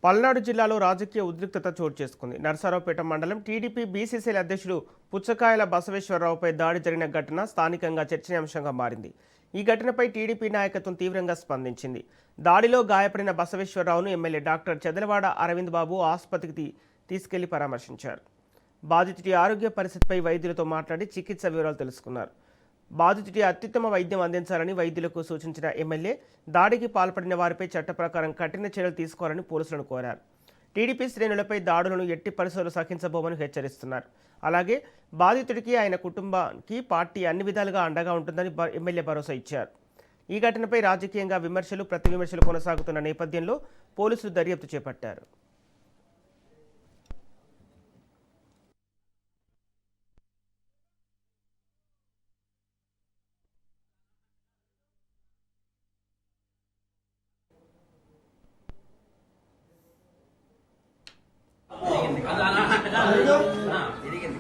పల్నాడు జిల్లాలో రాజకీయ ఉద్రిక్తత చోటు చేసుకుంది. నరసరావుపేట మండలం టీడీపీ బీసీసీఎల్ అధ్యక్షుడు పుచ్చకాయల బసవేశ్వరరావుపై దాడి జరిగిన ఘటన స్థానికంగా చర్చనీయాంశంగా మారింది. ఈ ఘటనపై టీడీపీ నాయకత్వం తీవ్రంగా స్పందించింది. దాడిలో గాయపడిన బసవేశ్వరరావును ఎమ్మెల్యే డాక్టర్ చెదలవాడ అరవింద్ బాబు ఆసుపత్రికి తీసుకెళ్లి పరామర్శించారు. బాధితుడి ఆరోగ్య పరిస్థితిపై వైద్యులతో మాట్లాడి చికిత్స వివరాలు తెలుసుకున్నారు. బాధితుడి అత్యుత్తమ వైద్యం అందించాలని వైద్యులకు సూచించిన ఎమ్మెల్యే దాడికి పాల్పడిన వారిపై చట్ట ప్రకారం కఠిన చర్యలు తీసుకోవాలని పోలీసులను కోరారు. టీడీపీ శ్రేణులపై దాడులను ఎట్టి పరిస్థితుల్లో సహించబోమని హెచ్చరిస్తున్నారు. అలాగే బాధితుడికి ఆయన కుటుంబానికి పార్టీ అన్ని విధాలుగా అండగా ఉంటుందని ఎమ్మెల్యే భరోసా ఇచ్చారు. ఈ ఘటనపై రాజకీయంగా విమర్శలు ప్రతి విమర్శలు కొనసాగుతున్న నేపథ్యంలో పోలీసులు దర్యాప్తు చేపట్టారు. తిరిగింది